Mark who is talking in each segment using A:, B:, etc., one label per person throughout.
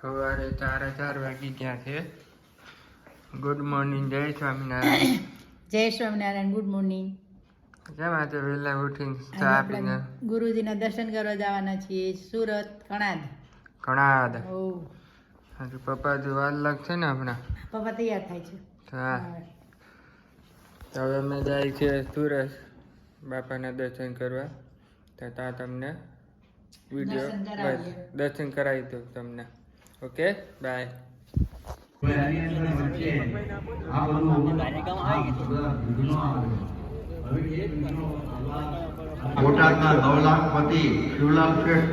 A: સવારે 4:04 વાગી ગયા છે. ગુડ મોર્નિંગ, જય સ્વામિનારાયણ.
B: જય સ્વામિનારાયણ. Good morning.
A: કેમ આજે વહેલા ઉઠીને ચા પીને
B: ગુરુજીના દર્શન કરવા જવાના છીએ સુરત કણાદ.
A: કણાદ.
B: ઓ
A: હજુ પપ્પા જો વાર લાગશે ને હમણાં.
B: પપ્પા તૈયાર થાય છે.
A: હા, તો હવે અમે જાય છે સુરત બાપાના દર્શન કરવા. તો ત્યાં તમને વિડીયો દર્શન કરાવી દઉં તમને. Okay, bye.
C: બોટાદના નવલાખપતિ શિવલાલ શેઠ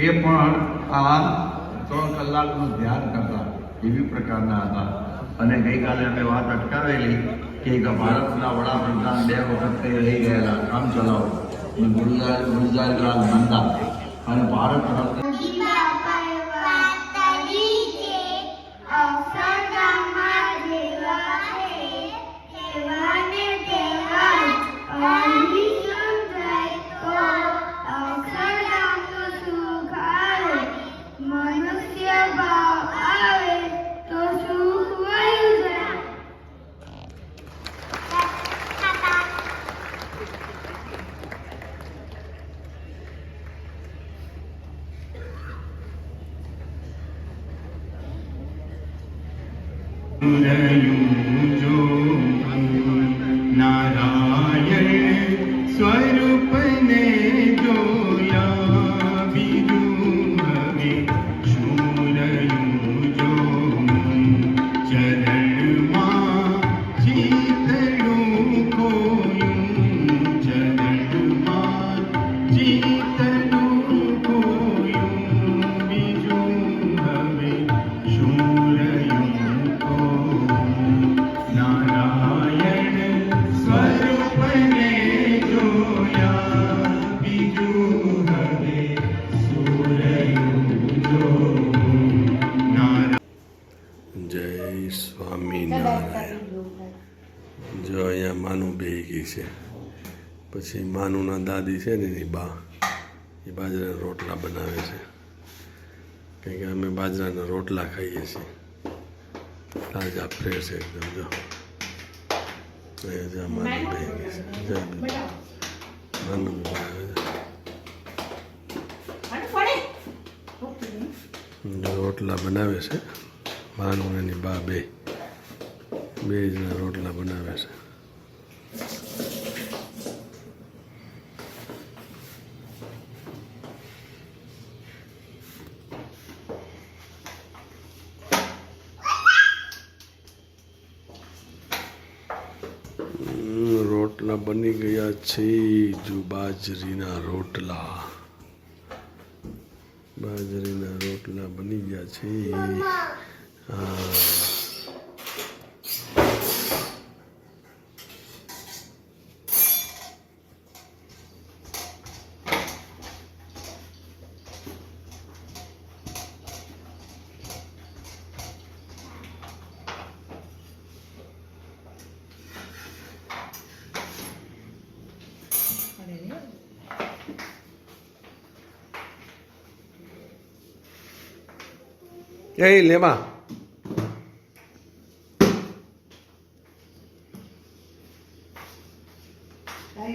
C: એ પણ આ 3 કલાકનું ધ્યાન કરતા એવી પ્રકારના હતા. અને ગઈકાલે અમે વાત અટકાવેલી કે ભારતના વડાપ્રધાન 2 વખત રહી ગયેલા કામ ચલાવો ગુલજારીલાલ નંદા અને ભારત રત્ન
D: નારાયણ સ્વરૂપને જોયા બીજું હવે શૂરયું જો ચરણમાં ચિતનું ખોયું ચરણમાં ચિતનું ખોયું બીજું હવે શૂરયું નારાયણ સ્વરૂપને જોયા બીજું હવે સૂરયું જો
E: જય સ્વામિનારાયણ. જો અહીંયા માનું બેહી ગઈ છે. પછી માનુના દાદી છે ને એની બા એ બાજરાના રોટલા બનાવે છે. કારણ કે અમે બાજરાના રોટલા ખાઈએ છીએ તાજા ફ્રેશ એકદમ. જો અહીંયા માનું બેહી ગઈ છે. જય માનું બનાવે છે. રોટલા બનાવે છે માનું એની બા બે જણા રોટલા બનાવે છે. રોટલા બની ગયા છે. જો બાજરીના રોટલા બની ગયા છે. હા, એ લેવા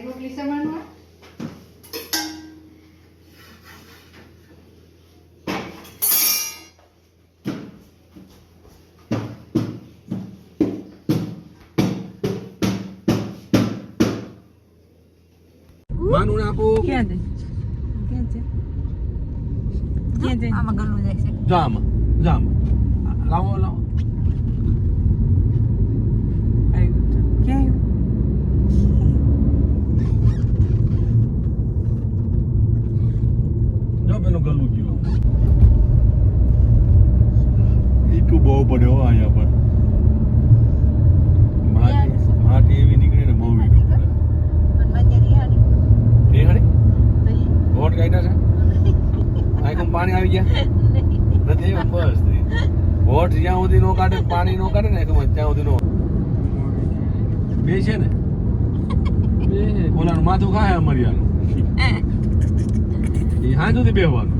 B: રોટલી સમાન
E: માનું આપો.
B: ક્યાં છે આમાં ગલું જાય છે.
E: જામ લાવો
B: ક્યાં
E: જો પેલું ગલું ગયું. ઈટું બહુ પડ્યો અહીંયા પર. માટી એવી નીકળી ને બહુ ઈટું પડે. વોટ કાઢ્યા છે આખું પાણી આવી ગયા નથી. બસ વોટ જ્યાં સુધી નો કાઢે પાણી નો કાઢે ને ત્યાં સુધી નો બે છે ને ઓલાનું માથું ખાય અમારિયાનું એ હા સુધી બેહવાનું.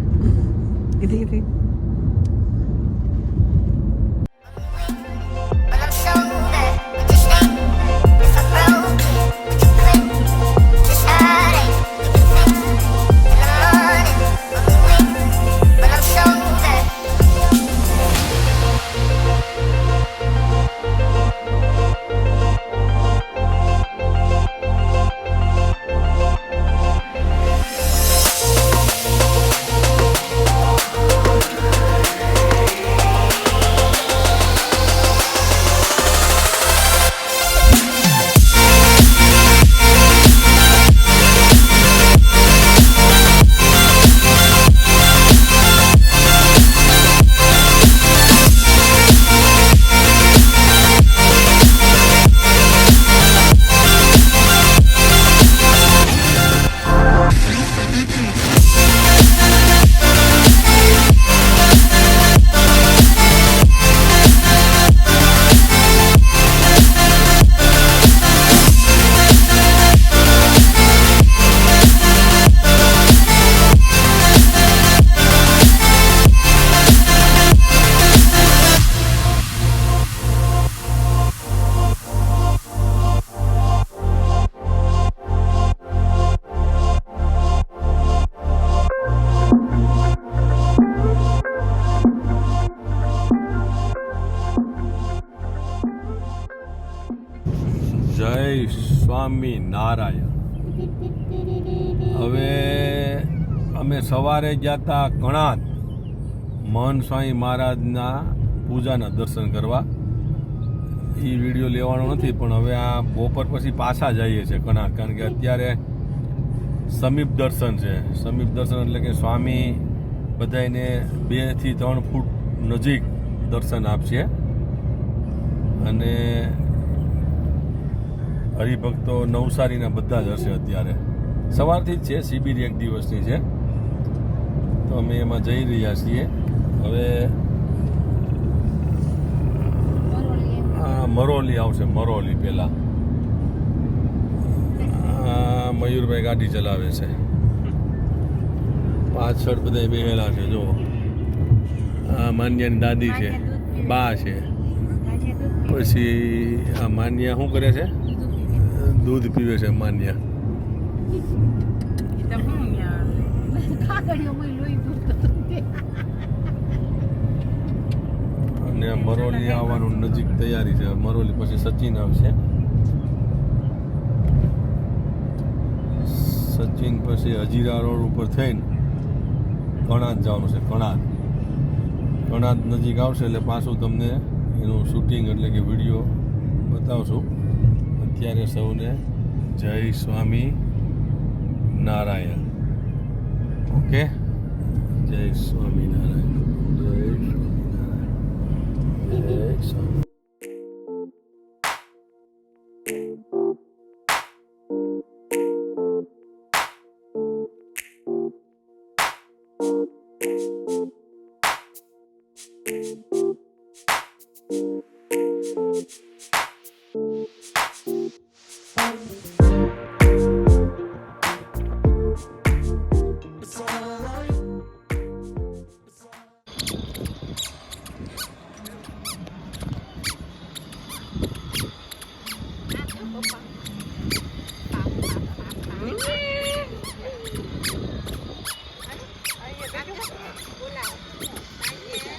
E: સ્વામી નારાયણ. હવે અમે સવારે ગયા હતા કણાદ મહંત સ્વામી મહારાજના પૂજાના દર્શન કરવા. એ વિડીયો લેવાનો નથી, પણ હવે આ બપોર પછી પાછા જઈએ છીએ કણાદ, કારણ કે અત્યારે સમીપ દર્શન છે. સમીપ દર્શન એટલે કે સ્વામી બધાને 2 થી 3 ફૂટ નજીક દર્શન આપશે. અને હરિભક્તો નવસારીના બધા જ હશે. અત્યારે સવારથી જ છે, શિબિર 1 દિવસની છે, તો અમે એમાં જઈ રહ્યા છીએ. હવે મરોલી આવશે, મરોલી પહેલા. મયુરભાઈ ગાડી ચલાવે છે, પાછળ બધા બેહેલા છે. જો આ માન્યાની દાદી છે, બા છે, પછી આ માન્યા શું કરે છે? દૂધ પીવે છે માન્યા. અને મરોલી આવવાનું નજીક તૈયારી છે. મરોલી પછી સચિન આવશે. સચિન પછી હજીરા રોડ ઉપર થઈને કણાદ જવાનું છે. કણાદ નજીક આવશે એટલે પાછું તમને એનું શૂટિંગ એટલે કે વિડીયો બતાવશું. અત્યારે સૌને જય સ્વામી નારાયણ. ઓકે, જય સ્વામી નારાયણ. જય સ્વામી નારાયણ. જય સ્વામી.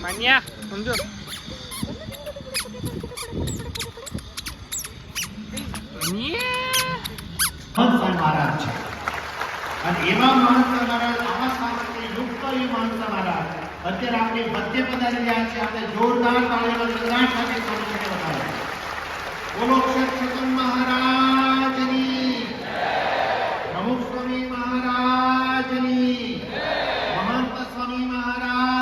A: માન્યા સમજો.
D: મહંત મહારાજ છે અને એવા મહંત મહારાજ આવા શાસ્ત્રી યુક્ત એ મહંત મહારાજ અત્યારે આપણી મધ્ય પધારી રહ્યા છે. આપણે જોરદાર તાળીઓ ગણગાટ સાથે સ્વામીજીને વધાવીએ. બોલો ક્ષેત્ર